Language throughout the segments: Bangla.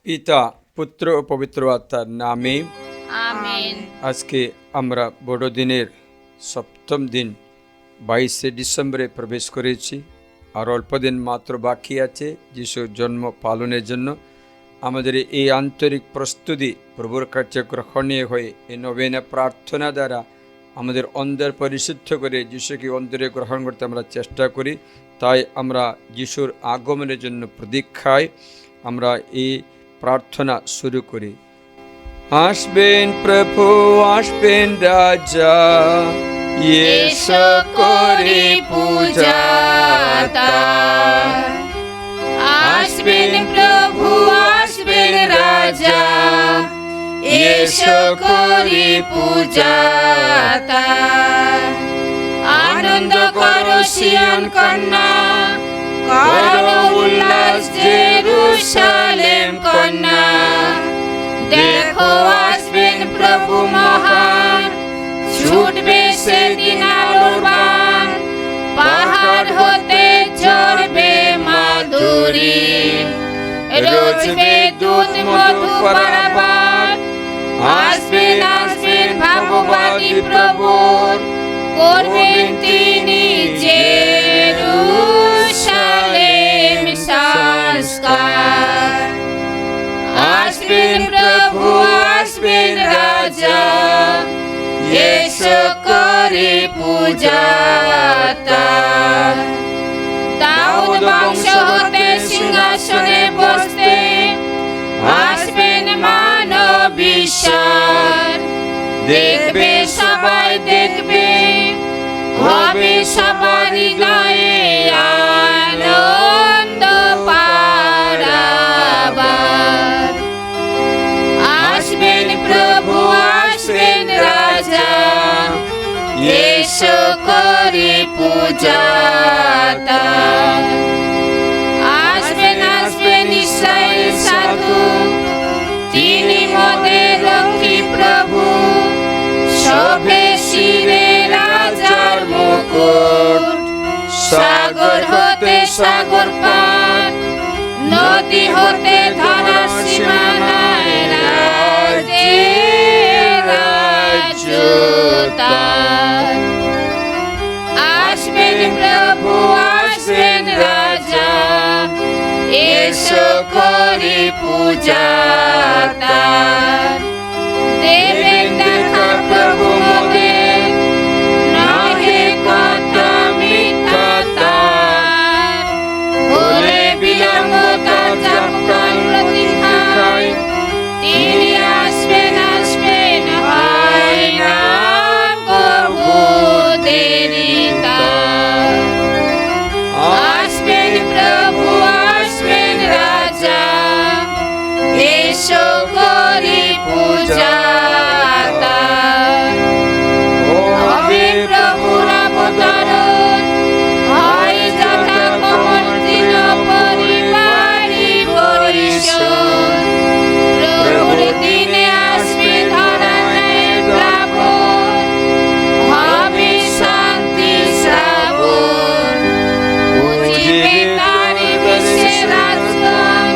পিতা, পুত্র ও পবিত্র আত্মার নামে আমেন। আজকে আমরা বড়দিনের সপ্তম দিন 22শে ডিসেম্বরে প্রবেশ করেছি। আর অল্প দিন মাত্র বাকি আছে যিশুর জন্ম পালনের জন্য। আমাদের এই আন্তরিক প্রস্তুতি প্রভুর কাছে গ্রহণীয় হয়ে এই নবীন প্রার্থনা দ্বারা আমাদের অন্তর পরিশুদ্ধ করে যিশুকে অন্তরে গ্রহণ করতে আমরা চেষ্টা করি। তাই আমরা যিশুর আগমনের জন্য প্রতীক্ষায় আমরা এই প্রার্থনা শুরু করি। আসবেন প্রভু, আসবেন রাজা, এসো করি পূজা তার। আসবেন প্রভু, আসবেন রাজা, এসো করি পূজা তার। আনন্দ করো সিয়ন কন্যা, করো উল্লাস জেরুসালেম কন্যা। দেখো আসবেন প্রভু মহান, ছুটবে সেদিন আলোর বাণ। পাহাড় হতে ঝরবে মাধুরী, রচবে দুধ মধু পারাবার। আসবেন আসবেন ভাববাদী প্রভুর, করবেন তিনি জেরুসালেম সংস্কার। আসবেন প্রভু, আসবেন রাজা, এসো করি পূজা তার। দাউদ বংশ হতে সিংহাসনে বসতে আসবেন মানব ঈশ্বর। দেখবে সবাই দেখবে, হবে সবার হৃদয়ে আনন্দ পারাবার। আসবেন প্রভু, আসবেন রাজা, এসো করি পূজা তার। আসবেন আসবেন ইস্রায়েল সাধু, তিনি মোদের রক্ষী প্রভু। শোভে শিরে রাজার মুকুট, সাগর হতে সাগর পার। নদী হতে ধারার সীমানায় রাজে রাজ্য তার। আসবেন প্রভু, আসবেন রাজা, এসো করি পূজা তার। দেবেন দেখা প্রভু মোদের, নহে কথা মিথ্যা তার। হলে বিলম্ব তার যাপন প্রতীক্ষায়, তিনি আসবেন আসবেন, হয় না কভু দেরি তার। আসবেন প্রভু, আসবেন রাজা, এসো করি পূজা তার। হবে প্রভুর অবতরণ, হয় যথা কোমল তৃণ পরিবারি পরিশোধ। প্রভুর দিনে আসবে ধরার ন্যায় প্লাবন, হবে শান্তি শ্রাবণ। বুঝিবে তারি বিশ্বের রাজগণ,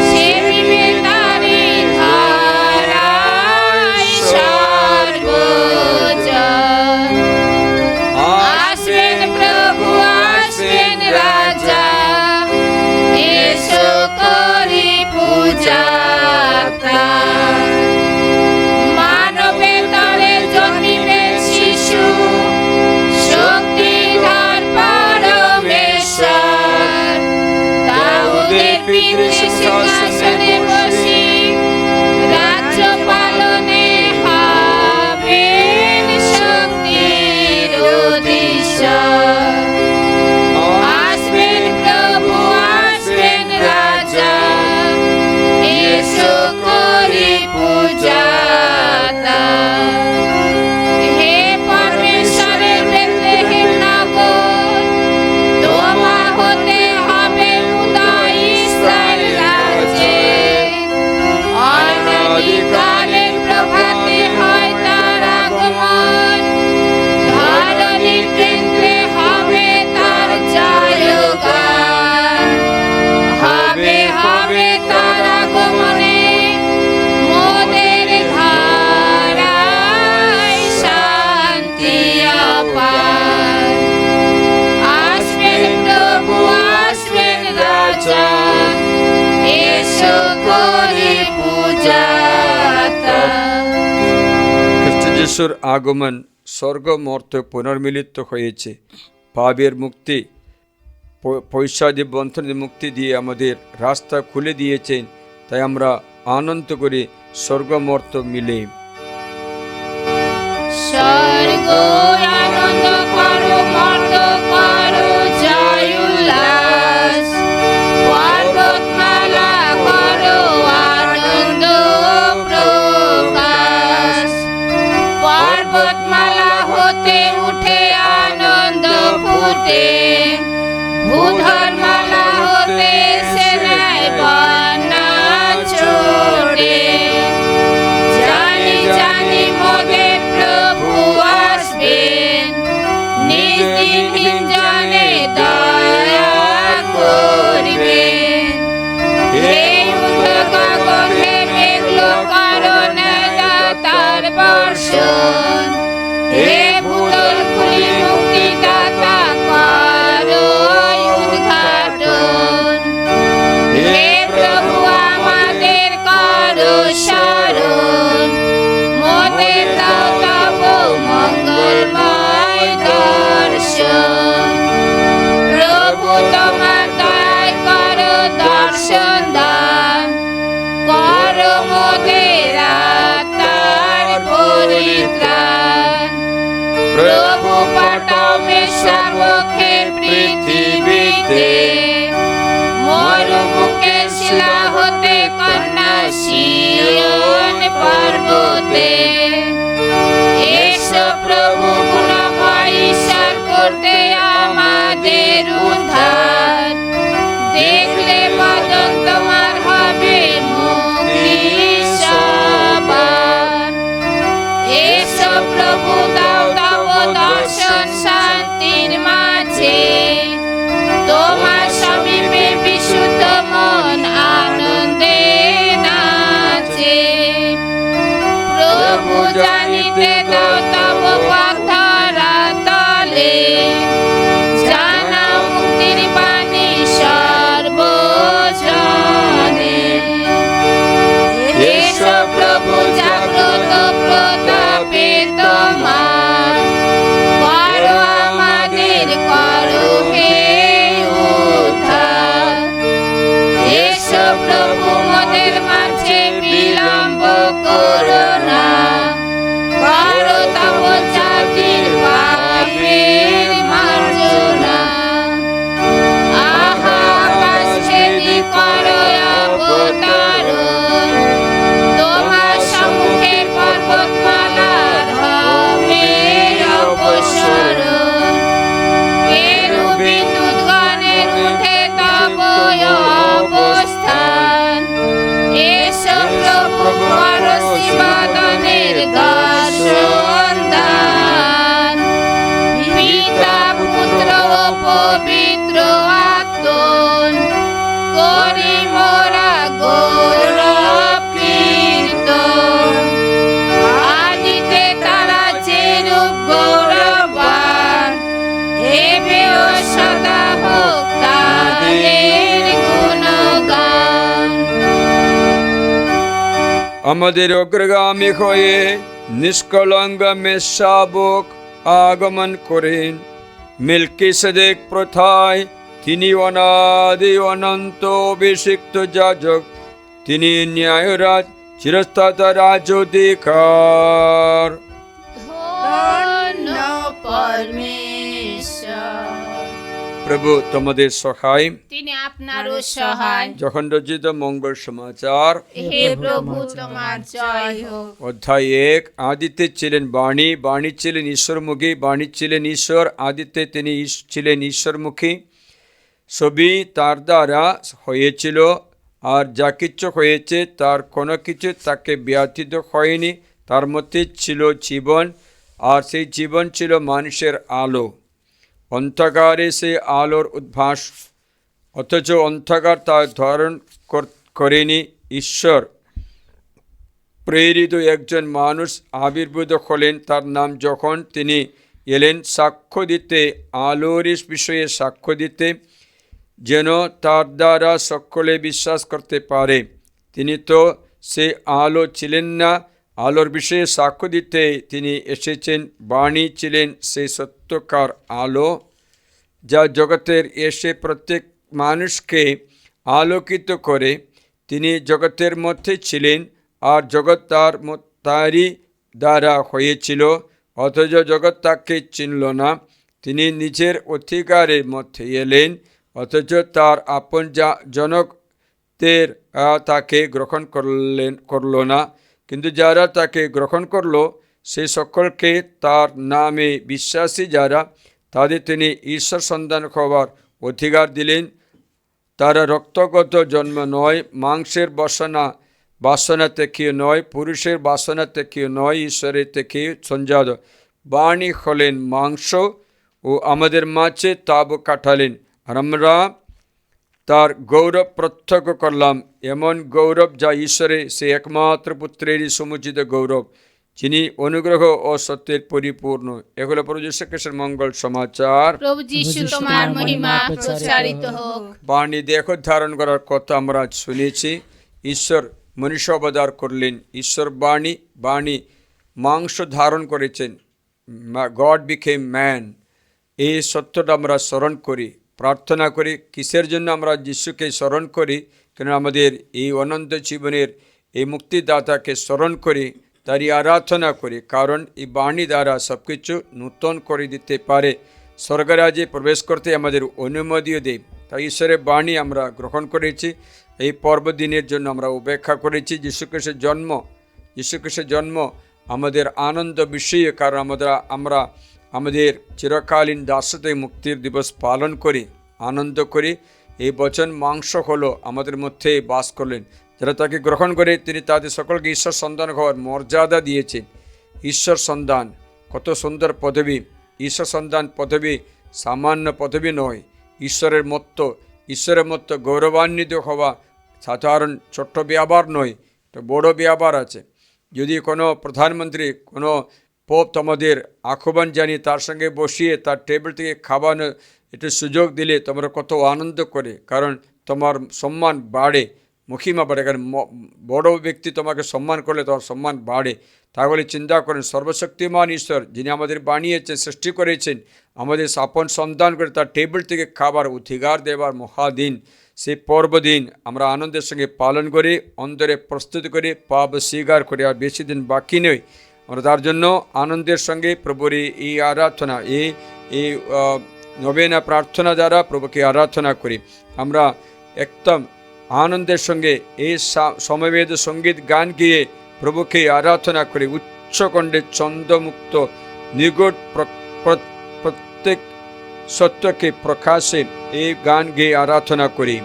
সেবিবে তারি ধরায় সর্বজন। আসবেন প্রভু, আসবেন রাজা, এসো করি পূজা তার। মানবের তরে জন্মিবেন শিশু, শক্তিধর পরমেশ্বর। দাউদের পিতৃ সিংহাসনে বসি, রাজ্য পালনে হবেন শক্তির অধীশ্বর। আসবেন প্রভু, আসবেন রাজা, এসো করি পূজা তার। হে পরমেশ্বরের বেথলেহেম নগর, তোমা হতে হবে উদয় ইস্রায়েল রাজ্য। রাজা এসো করি পূজা তার। খ্রিস্ট যিশুর আগমন স্বর্গ মর্ত পুনর্মিলিত হয়েছে। পাপের মুক্তি, পৈশাচি বন্ধনের মুক্তি দিয়ে আমাদের রাস্তা খুলে দিয়েছেন। তাই আমরা আনন্দ করে স্বর্গ মর্ত মিলে স্বর্গ আনন্দ করো, মর্ত করো জয় উল্লাস, পর্বতমালা করো আনন্দ প্রকাশ। পর্বতমালা হতে উঠে আনন্দ ফুটে, ভূধরমালা হতে সেনায় বন্যা ছোটে। জানি জানি মোদের প্রভু আসবেন, নিজ দিনহীন জনে দয়া করবেন। হে উর্ধ্ব গগন, হে মেঘলো করো না তার বর্ষণ, হে ভূতল খুলি মুক্তিদাতা করো উদ্ঘাটন। হে প্রভু আমাদের করো শরণ, মোদের দাও তব মঙ্গলময় দর্শন। প্রভু তোমার দয়ায় করো দর্শন দান, করো মোদের আত্মার পরিত্রাণ। প্রভু পাঠাও মেষশাবকে পৃথিবীতে, মরুভূকে শিলা হতে কন্যা সিয়ন পর্বতে। এসো প্রভু গুণময় ঈশ্বর করতে আমাদের উদ্ধার, দেখলে বদন তোমার হবে মুক্তি সবার। এসো প্রভু দাও তব দর্শন শান্তির মাঝে, তোমার সমীপে বিশুদ্ধ মন আনন্দে নাচে। প্রভু জানিতে দাও তব পথ ধরাতলে, জানাও মুক্তির বাণী সর্বজনে। এসো প্রভু জাগ্রত প্রতাপে তোমার, করো আমাদের করো হে উদ্ধার। এসো প্রভু মোদের মাঝে বিলম্ব করো না, করো তব জাতির পাপের মার্জনা। আহা আকাশ ছেদি করো অবতারণ, তোমার সম্মুখে পর্বতমালার হবে অপসরণ। কেরুবিন দূতগণের উঠে তব অবস্থান, এসো প্রভু করো শিবদনের দর্শন দান। পিতা পুত্র ও পবিত্র আত্মন, করি মোরা গৌরব কীর্তন। আদিতে তারা যেরূপ গৌরবান, এবেও সদা হোক তাদের গুণগান। আমাদের অগ্রগামী হয়ে নিষ্কলঙ্ক মেষশাবক আগমন করেন। মেলকিসেদেক প্রথায় তিনি অনাদি অনন্ত অভিষিক্ত যাজক, তিনি ন্যায়রাজ চিরস্থায়ী রাজাধিকার। ধন্য পরমেশ্বর, প্রভু তোমাদের সহায়, তিনি আপনারও সহায়। যখন রচিত মঙ্গল সমাচার হে প্রভু তোমার জয় হোক। অধ্যায় 1। আদিতে ছিলেন বাণী, বাণী ছিলেন ঈশ্বরমুখী, বাণী ছিলেন ঈশ্বর। আদিতে তিনি ছিলেন ঈশ্বরমুখী। সবই তার দ্বারা হয়েছিল, আর যা কিছু হয়েছে তার কোনো কিছু তাকে ব্যতীত হয়নি। তার মধ্যে ছিল জীবন, আর সেই জীবন ছিল মানুষের আলো। অন্ধকারে সেই আলোর উদ্ভাস, অথচ অন্ধকার তা ধারণ করেনি। ঈশ্বর প্রেরিত একজন মানুষ আবির্ভূত হলেন। তার নাম যখন তিনি এলেন সাক্ষ্য দিতে, আলোর বিষয়ে সাক্ষ্য দিতে, যেন তার দ্বারা সকলে বিশ্বাস করতে পারে। তিনি তো সে আলো ছিলেন না, আলোর বিষয়ে সাক্ষ্য দিতে তিনি এসেছেন। বাণী ছিলেন সেই সত্যকার আলো, যা জগতের এসে প্রত্যেক মানুষকে আলোকিত করে। তিনি জগতের মধ্যে ছিলেন, আর জগৎ তারই দ্বারা হয়েছিল, অথচ জগৎ তাকে চিনল না। তিনি নিজের অধিকারের মধ্যে এলেন, অথচ তার আপন জনকদের তাকে গ্রহণ করল না। কিন্তু যারা তাকে গ্রহণ করল, সেই সকলকে তার নামে বিশ্বাসী যারা, তাদের তিনি ঈশ্বর সন্তান হওয়ার অধিকার দিলেন। তারা রক্তগত জন্ম নয়, মাংসের বাসনা থেকেও নয়, পুরুষের বাসনা থেকেও নয়, ঈশ্বরের থেকে সঞ্জাত। বাণী হলেন মাংস ও আমাদের মাঝে তাঁবু কাটালেন, আর আমরা তার গৌরব প্রত্যক্ষ করলাম, এমন গৌরব যা ঈশ্বরের সে একমাত্র পুত্রেরই সমুচিত গৌরব, যিনি অনুগ্রহ ও সত্যের পরিপূর্ণ। এগুলো প্রভু যীশু খ্রিস্টের মঙ্গল সমাচার। প্রভু যীশু তোমার মহিমা প্রচারিত হোক। বাণী দেহ ধারণ করার কথা আমরা শুনেছি। ঈশ্বর মনুষ্য অবতার করলেন, ঈশ্বর বাণী মাংস ধারণ করেছেন, গড বিকেম ম্যান। এই সত্যটা আমরা স্মরণ করি, প্রার্থনা করি। কিসের জন্য আমরা যিশুকে স্মরণ করি? কেন আমাদের এই অনন্ত জীবনের এই মুক্তিদাতাকে স্মরণ করি, তারই আরাধনা করি, কারণ এই বাণী দ্বারা সব কিছু নূতন করে দিতে পারে, স্বর্গরাজ্যে প্রবেশ করতে আমাদের অনুমতিও দেয়। তাই ঈশ্বরের বাণী আমরা গ্রহণ করেছি। এই পর্বদিনের জন্য আমরা অপেক্ষা করেছি। যীশু খ্রিস্টের জন্ম আমাদের আনন্দ বিষয়, কারণ আমরা আমাদের চিরকালীন দাসত্ব মুক্তির দিবস পালন করি, আনন্দ করি। এই বচন মাংস হলো, আমাদের মধ্যে বাস করলেন। যারা তাকে গ্রহণ করে, তিনি তাদের সকলকে ঈশ্বর সন্তান হওয়ার মর্যাদা দিয়েছেন। ঈশ্বর সন্তান কত সুন্দর পদবী! ঈশ্বর সন্তান পদবী সামান্য পদবী নয়। ঈশ্বরের মতো গৌরবান্বিত হওয়া সাধারণ ছোট্ট ব্যাপার নয়, একটা বড় ব্যাপার আছে। যদি কোনো প্রধানমন্ত্রী, কোনো পোপ তোমাদের আহ্বান জানিয়ে তার সঙ্গে বসিয়ে তার টেবিল থেকে খাওয়ানো একটু সুযোগ দিলে তোমরা কত আনন্দ করে, কারণ তোমার সম্মান বাড়ে, মহিমা বাড়ে। কারণ বড় ব্যক্তি তোমাকে সম্মান করলে তোমার সম্মান বাড়ে। তাহলে চিন্তা করেন, সর্বশক্তিমান ঈশ্বর যিনি আমাদের বানিয়েছেন, সৃষ্টি করেছেন, আমাদের আপন সন্তান করে তার টেবিল থেকে খাবার অধিকার দেবার মহাদিন, সেই পর্বদিন আমরা আনন্দের সঙ্গে পালন করি, অন্তরে প্রস্তুতি করে, পাপ স্বীকার করে। আর বেশি দিন বাকি নেই, আমরা তার জন্য আনন্দের সঙ্গে প্রভুর এই আরাধনা, এই নবেনা প্রার্থনা দ্বারা প্রভুকে আরাধনা করি। আমরা একদম আনন্দের সঙ্গে এই সমবেত সঙ্গীত গান গিয়ে প্রভুকে আরাধনা করি, উচ্চকণ্ঠে ছন্দমুক্ত নিগুড় প্রত্যেক সত্যকে প্রকাশে এই গান গেয়ে আরাধনা করি।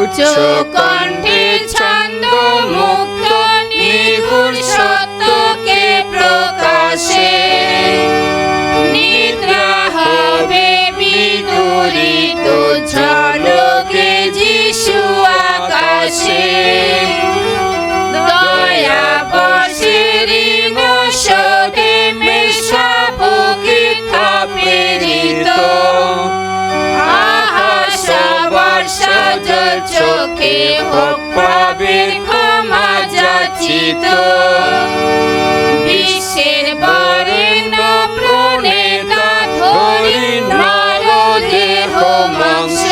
উচ্চকণ্ঠে ছন্দমুক্ত নিগুড় সত্যকে প্রকাশে, নিদ্রা হবে বিদূরিত ঝলকে যিশু আকাশে। দয়া বর্ষেরি মশদে মেষাবুকে প্রেরিত, চোখে হোক পাবের ক্ষমা যাচিত। বিশ্বের বরেণ্য প্রণেতা ধরি নর দেহ মাংস,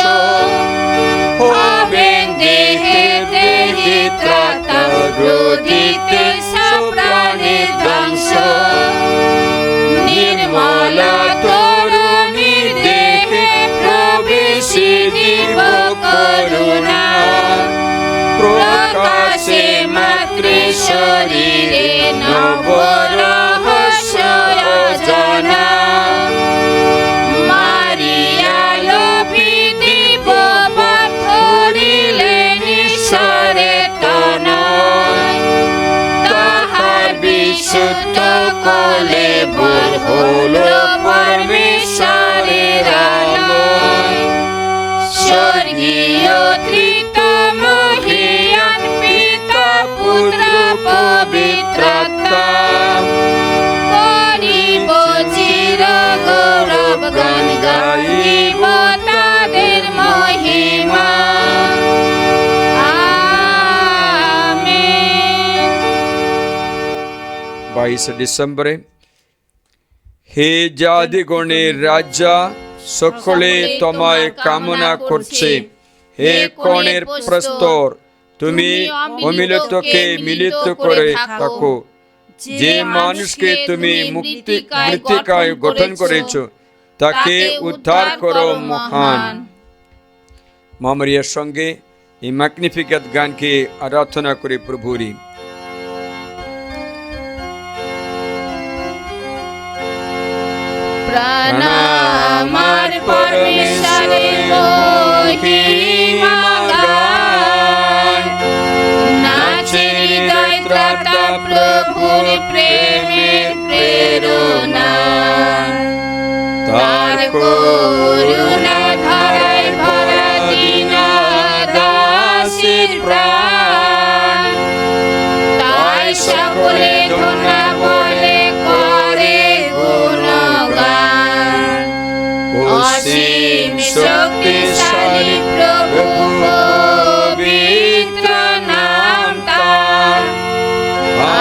হবেন দেহে দেহে ত্রাতা, রোদিতে সপ্রাণের ধ্বংস। নির্মলা তরুণীর দেহে প্রবেশী দিব করুণা, প্রকাশে মাতৃ শরীরে নব রহস্য জানা। মারিয়া লোভী দিব ধরিলেন ঈশ্বরের তনয়, তাহার বিশুদ্ধ কোলে বর হল পরমেশ্বরের আলয়। স্বর্গীয় ত্রিত্ব মহিয়ান পিতা পুত্র পবিত্র 22 ডিসেম্বরে। হে জাতিগণের রাজা, সকলে তোমায় কামনা করছে। হে কনের প্রস্তর, তুমি অমিলিতকে মিলিত করে থাকো। যে মানুষকে তুমি মৃত্তিকায় গঠন করেছ, তাকে উদ্ধার করো মহান। মা মারিয়ার সঙ্গে এই ম্যাগনিফিক্যাট গানকে আরাধনা করে প্রভুরি। প্রাণ আমার পরমেশ্বরের মহিমা গায়, নাচে হৃদয় ত্রাতা প্রভুর প্রেমের প্রেরণা। তার করুণা ধারায় ভরা দীনা দাসের প্রাণ, তাই সকলে ধন্যা বলে করে গুণগান। অসীম শক্তিশালী প্রভু পবিত্র নাম তার,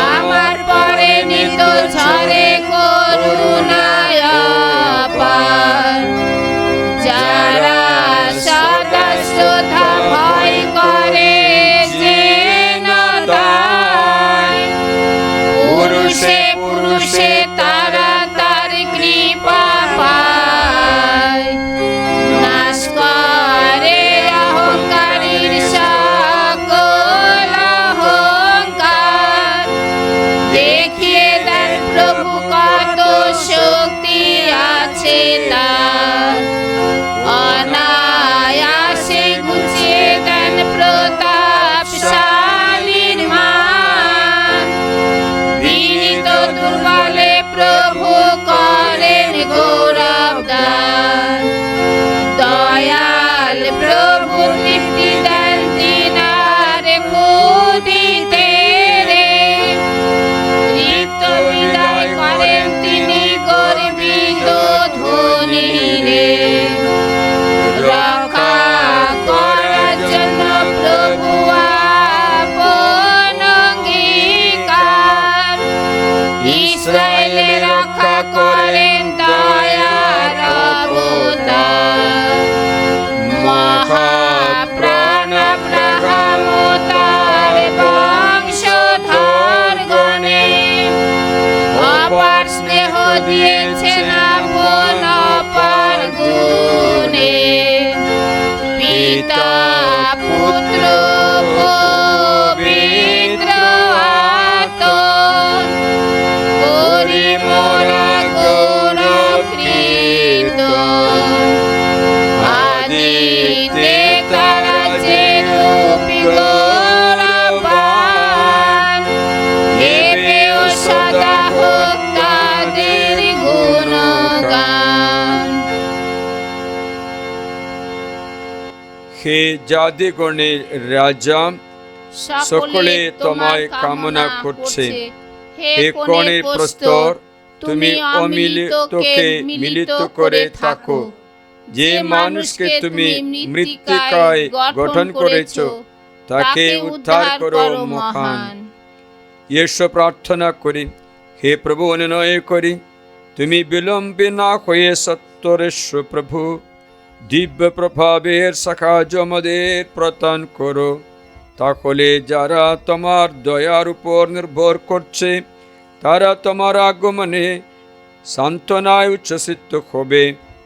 আমার পরে নিত ঝরে করুণায় অপার। যারা সদা শ্রদ্ধা ভয় করে যেন দায়, পুরুষে পুরুষে তারা তার কৃপা পায়। নাশ করে অহংকারীর সকল অহংকার, দেখিয়ে দেন প্রভু কত শক্তি আছে তার। অনায়াসে ঘুচিয়ে দেন প্রতাপশালীর মান, বিনীত দুর্বলে প্রভু করেন গৌরব দান। দয়াল প্রভু তৃপ্তি দেন দীনার ক্ষুধিতে রে, রিক্ত বিদায় করেন তিনি গর্বিত ধনী রে। রক্ষা করার জন্য প্রভু আপন অঙ্গীকার, ইসরায়েলের রক্ষা করেন দয়ার অবতার। মহাপ্রাণ আব্রাহাম ও তার বংশধর গণে, অপার স্নেহ দিয়েছেন আপন অপার গুণে। পিতা পুত্র পবিত্র আত্মা, করি মোরা গৌরব কীর্তন। আদিতে তারা যে রূপী গৌরবান, হেবেও সদা হোক তাদের গুণগান। হে জাতিগণের রাজা, সকলে তোমায় কামনা করছে। হে কনের প্রস্তর, তুমি অমিলিতকে মিলিত করে থাকো। যে মানুষকে তুমি মৃত্তিকায় গঠন করেছ, তাকে উদ্ধার করো মহান। ঈশ্বর প্রার্থনা করি, হে প্রভু অনুনয় করি, তুমি বিলম্বে না হয়ে সত্তরেশ্বর প্রভু দিব্য প্রভাবের সাহায্য আমাদের প্রদান করো। তাহলে যারা তোমার দয়ার উপর নির্ভর করছে, তারা তোমার আগমনে সান্ত্বনায় উচ্ছ্বসিত হবে।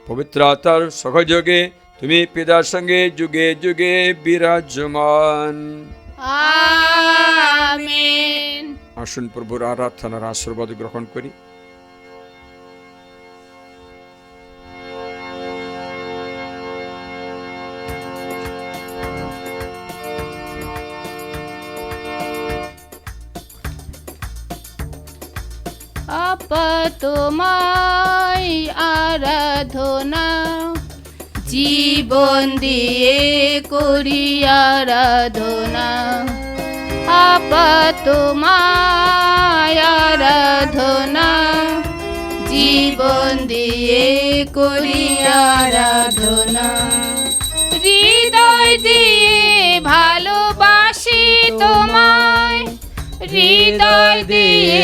পবিত্র আত্মার সহযোগে তুমি পিতার সঙ্গে যুগে যুগে বিরাজমান। আমেন। আসুন প্রভুর আরাধনার আশীর্বাদ গ্রহণ করি। আপা তোমায় আরাধনা, জীবন দিয়ে করি আরাধনা। আপা তোমায় আরাধনা, জীবন দিয়ে করি আরাধনা। হৃদয় দিয়ে ভালোবাসি তোমায়, হৃদয় দিয়ে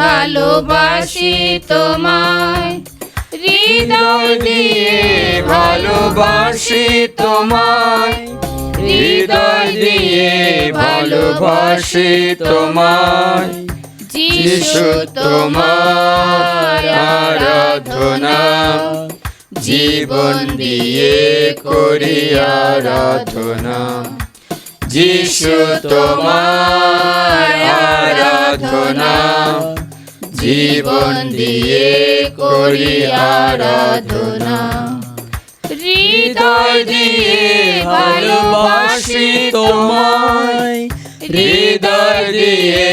ভালোবাসি তোমায়, হৃদয় দিয়ে ভালোবাসি তোমায়, হৃদয় দিয়ে ভালোবাসি তোমায়। যিশু তোমার আরাধনা, জীবন দিয়ে করি আরাধনা। যিশু তোমার আরাধনা, জীবন দিয়ে করি আরাধনা। হৃদয় দিয়ে ভালোবাসি তোমায়, হৃদয় দিয়ে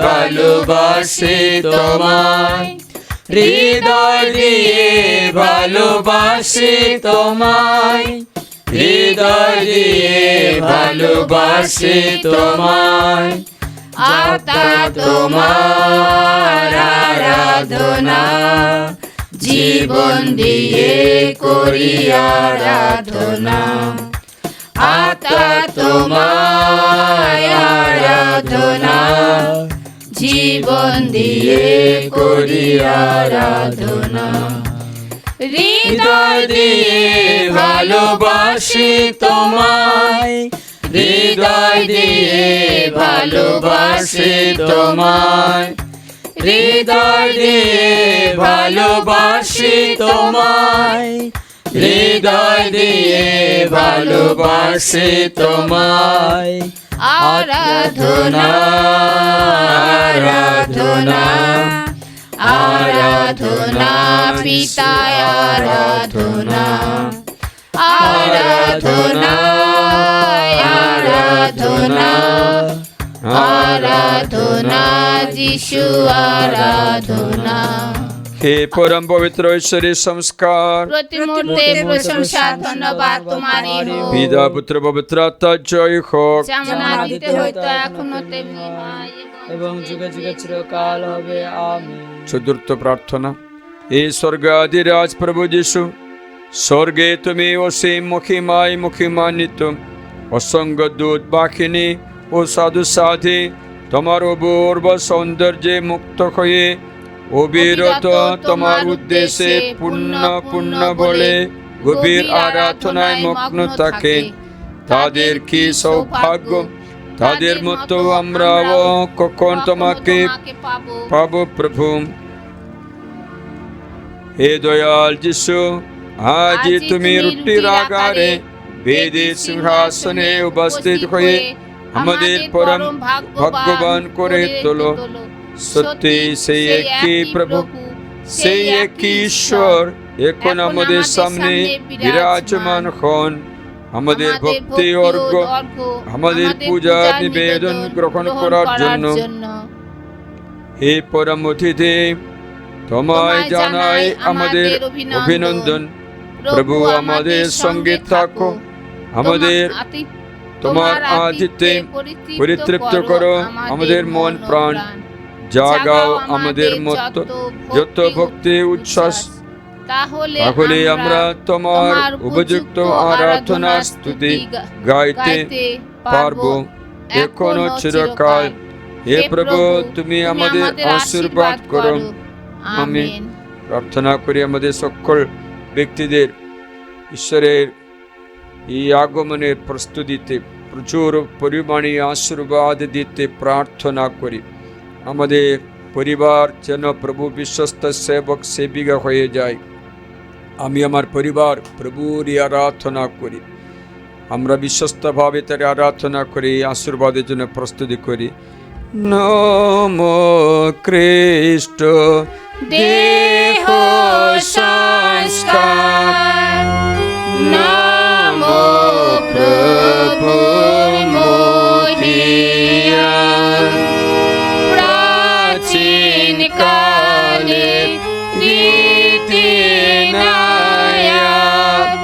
ভালোবাসি তোমায়, হৃদয় দিয়ে ভালোবাসি তোমায়, হৃদয় দিয়ে ভালোবাসি তোমায়। আত্মা তোমার আরাধনা, জীবন দিয়ে করি আরাধনা। আত্মা তোমার আরাধনা, জীবন দিয়ে করি আরাধনা। হৃদয় দিয়ে ভালোবাসি তোমায়, হৃদয় দিয়ে ভালোবাসি তোমায়, হৃদয় দিয়ে ভালোবাসি তোমায়, হৃদয় দিয়ে ভালোবাসি তোমায়। আরাধনা আরাধনা আরাধনা, পিতায় আরাধনা, আরাধনা আরাধনা আরাধনা, যিশু আরাধনা। হে পরম পবিত্র ঈশ্বরের সংস্কার, প্রতি মুহূর্তে প্রশংসা ধন্যবাদ তোমারই হোক। পিতা পুত্র পবিত্র আত্মা জয় হোক। যেমন আদিতে হইতো এখনো তেমনি হয় এবং যুগে যুগে চিরকাল হবে, আমিন। চতুর্থ প্রার্থনা। হে স্বর্গাধিরাজ প্রভু যিশু, স্বর্গে তুমি অসীম মহিমায় মহিমান্বিত, অসংখ্য দূত বাহিনী ও সাধু সাধী তোমার অপূর্ব সৌন্দর্যে মুক্ত হয়ে অবিরত তোমার উদ্দেশ্যে পূর্ণ পূর্ণ বলে গভীর আরাধনায় মগ্ন থাকে। তাদের কি সৌভাগ্য, তাদের মতো আমরাও কখন তোমাকে পাবো প্রভু। হে দয়াল যিশু, আজ তুমি রুটির আকারে বেদে সিংহাসনে উপস্থিত হয়ে আমাদের পরম ভাগ্যবান করে তোলো। সত্যি সেই একই প্রভু, সেই একই ঈশ্বর এখন আমাদের সামনে বিরাজমান হন। আমাদের ভক্তি অর্ঘ্য, আমাদের পূজা নিবেদন গ্রহণ করার জন্য হে পরম অতিথি, তোমায় জানাই আমাদের অভিনন্দন। প্রভু আমাদের সঙ্গে থাকো, আমাদের তোমার আতিথ্যে পরিতৃপ্ত করো আমাদের মন প্রাণ। জাগাও আমাদের মতো যত ভক্তি উচ্ছ্বাস, তাহলে আমরা তোমার উপযুক্ত আরাধনা স্তুতি গাইতে পারবো এখনো চিরকাল। হে প্রভু, তুমি আমাদের আশীর্বাদ করো, আমিন। প্রার্থনা করি আমাদের সকল ব্যক্তিদের ঈশ্বরের এই আগমনের প্রস্তুতিতে প্রচুর পরিমাণে আশীর্বাদ দিতে প্রার্থনা করি। আমাদের পরিবার যেন প্রভু বিশ্বস্ত সেবক সেবিকা হয়ে যায়। আমি আমার পরিবার প্রভুর আরাধনা করি। আমরা বিশ্বস্তভাবে তার আরাধনা করি, আশীর্বাদের জন্য প্রস্তুতি করি। নমো খ্রিস্ট দেহ সংস্কার, নমো প্রভুর মহিয়া, প্রাচীন কালে রীতি নায়ক,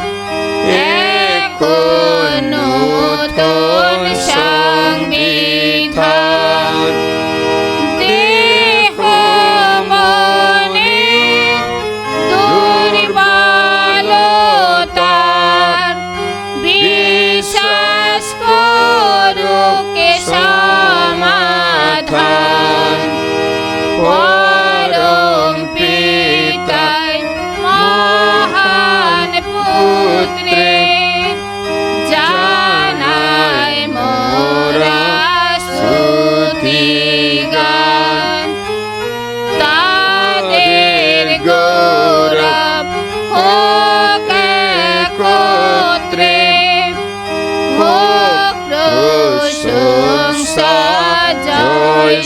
এখন নূতন সংবিধান। দেহ মনে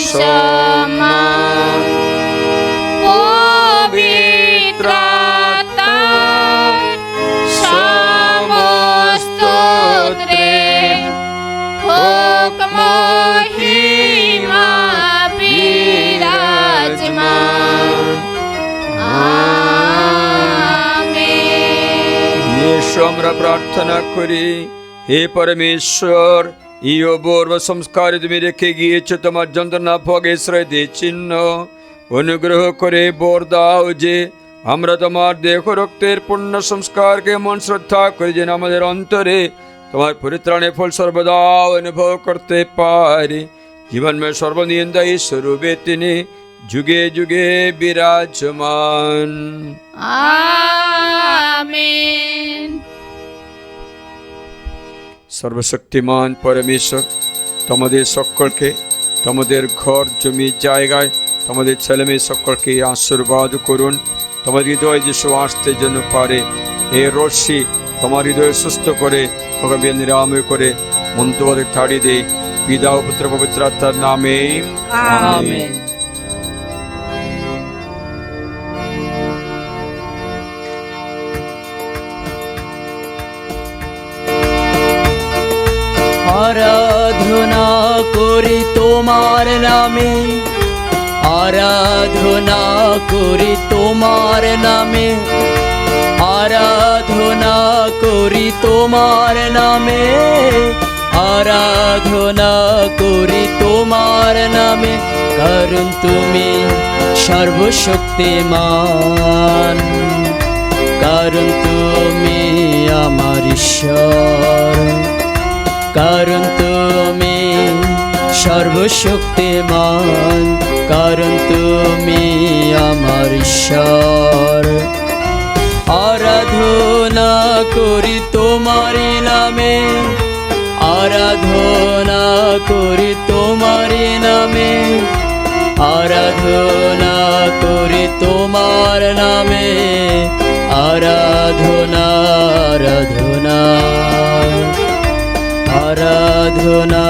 সমান পবিত্র আত্মার সমস্তত্রে হোক মহিমা বিরাজমান। আমেন। এসো আমরা প্রার্থনা করি। হে পরমেশ্বর, এই অপূর্ব সংস্কারে তুমি রেখে গিয়েছো তোমার যন্ত্রণা ভোগ আশ্রয় দিয়ে চিহ্ন। অনুগ্রহ করে বর দাও যে আমরা তোমার দেহ রক্তের পূর্ণ সংস্কারকে মন শ্রদ্ধা করে যেন আমাদের অন্তরে তোমার পরিত্রাণের ফল সর্বদা অনুভব করতে পারি। জীবনময় সর্বনিয়ন্দায়ী স্বরূপে তিনি যুগে যুগে বিরাজমান। আমেন। সর্বশক্তিমান পরমেশ্বর তোমাদের সকলকে তোমাদের ঘর জমি জায়গায় তোমাদের ছেলেমেয়ে সকলকে আশীর্বাদ করুন। তোমার হৃদয় যে আসতে যেন পারে এ রশ্মি তোমার হৃদয় সুস্থ করে তোমাকে নিরাময় করে মন্তবাদে ছাড়িয়ে দেয়। পিতা ও পুত্র পবিত্র আত্মার নামে আমেন। আরাধনা করি তোমার নামে, আরাধনা করি তোমার নামে, আরাধনা করি তোমার নামে, আরাধনা করি তোমার নামে। কারণ তুমি সর্বশক্তিমান, কারণ তুমি আমার ঈশ্বর, কারণ তুমি সর্বশক্তিমান, কারণ তুমি আমার ঈশ্বর। আরাধনা করি তোমার নামে, আরাধনা করি তোমার নামে, আরাধনা করি তোমার নামে, আরাধনা আরাধনা আরাধনা